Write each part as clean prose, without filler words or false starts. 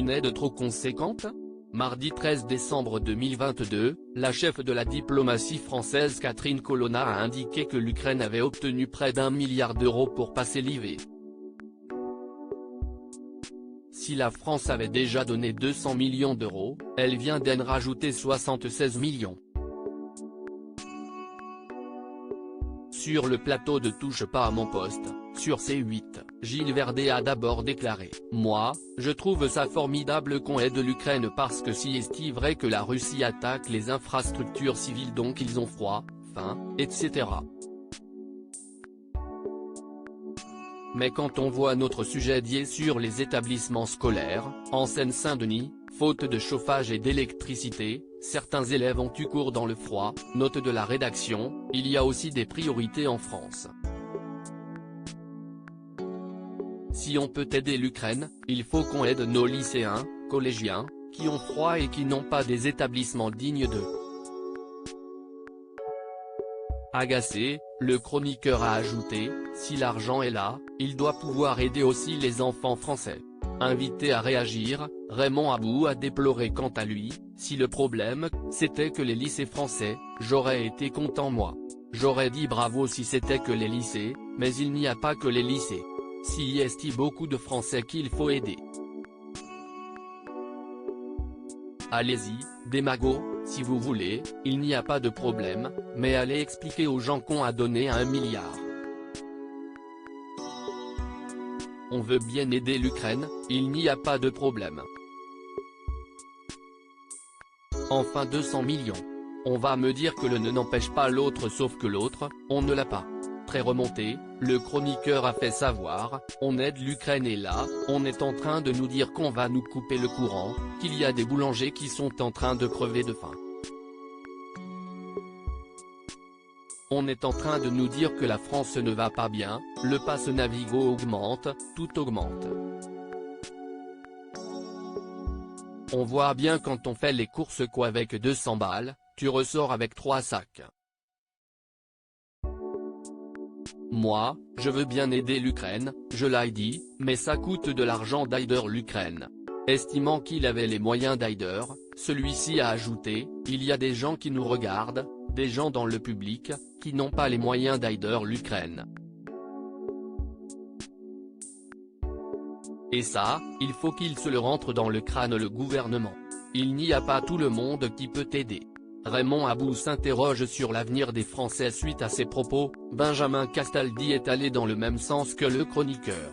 une aide trop conséquente? Mardi 13 décembre 2022, la chef de la diplomatie française Catherine Colonna a indiqué que l'Ukraine avait obtenu près d'1 milliard d'euros pour passer l'hiver. Si la France avait déjà donné 200 millions d'euros, elle vient d'en rajouter 76 millions. Sur le plateau de Touche pas à mon poste, sur C8, Gilles Verdet a d'abord déclaré « Moi, je trouve ça formidable qu'on aide l'Ukraine parce que si est vrai que la Russie attaque les infrastructures civiles donc ils ont froid, faim, etc. Mais quand on voit notre sujet dié sur les établissements scolaires, en Seine-Saint-Denis, faute de chauffage et d'électricité, certains élèves ont eu cours dans le froid, note de la rédaction, il y a aussi des priorités en France. Si on peut aider l'Ukraine, il faut qu'on aide nos lycéens, collégiens, qui ont froid et qui n'ont pas des établissements dignes d'eux. Agacé, le chroniqueur a ajouté, si l'argent est là, il doit pouvoir aider aussi les enfants français. Invité à réagir, Raymond Abou a déploré quant à lui, si le problème, c'était que les lycées français, j'aurais été content moi. J'aurais dit bravo si c'était que les lycées, mais il n'y a pas que les lycées. Si y a beaucoup de Français qu'il faut aider. Allez-y, démago, si vous voulez, il n'y a pas de problème, mais allez expliquer aux gens qu'on a donné 1 milliard. On veut bien aider l'Ukraine, il n'y a pas de problème. Enfin 200 millions. On va me dire que l'un n'empêche pas l'autre sauf que l'autre, on ne l'a pas. Très remonté, le chroniqueur a fait savoir, on aide l'Ukraine et là, on est en train de nous dire qu'on va nous couper le courant, qu'il y a des boulangers qui sont en train de crever de faim. On est en train de nous dire que la France ne va pas bien, le pass Navigo augmente, tout augmente. On voit bien quand on fait les courses qu'avec 200 balles, tu ressors avec 3 sacs. Moi, je veux bien aider l'Ukraine, je l'ai dit, mais ça coûte de l'argent d'aider l'Ukraine. Estimant qu'il avait les moyens d'aider, celui-ci a ajouté, il y a des gens qui nous regardent, des gens dans le public, qui n'ont pas les moyens d'aider l'Ukraine. Et ça, il faut qu'il se le rentre dans le crâne le gouvernement. Il n'y a pas tout le monde qui peut aider. Raymond Abou s'interroge sur l'avenir des Français suite à ses propos, Benjamin Castaldi est allé dans le même sens que le chroniqueur.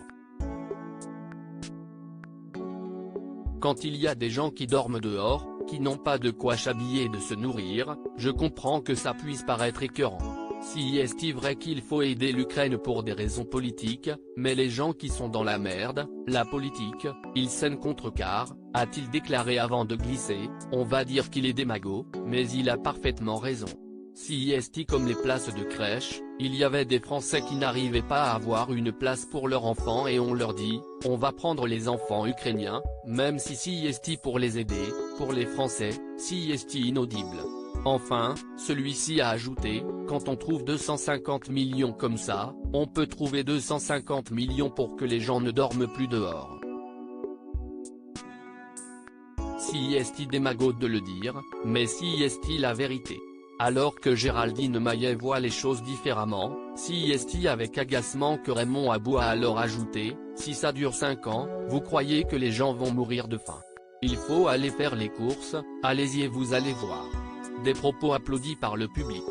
Quand il y a des gens qui dorment dehors, qui n'ont pas de quoi s'habiller et de se nourrir, je comprends que ça puisse paraître écœurant. Si est vrai qu'il faut aider l'Ukraine pour des raisons politiques, mais les gens qui sont dans la merde, la politique, ils saignent contre car, a-t-il déclaré avant de glisser, on va dire qu'il est démago, mais il a parfaitement raison. Si est comme les places de crèche, il y avait des Français qui n'arrivaient pas à avoir une place pour leurs enfants et on leur dit, on va prendre les enfants ukrainiens, même si est pour les aider, pour les Français, si est inaudible. Enfin, celui-ci a ajouté, quand on trouve 250 millions comme ça, on peut trouver 250 millions pour que les gens ne dorment plus dehors. Si est démago de le dire, mais si est la vérité. Alors que Géraldine Maillet voit les choses différemment, si est avec agacement que Raymond Abou a alors ajouté, si ça dure 5 ans, vous croyez que les gens vont mourir de faim. Il faut aller faire les courses, allez-y et vous allez voir. Des propos applaudis par le public.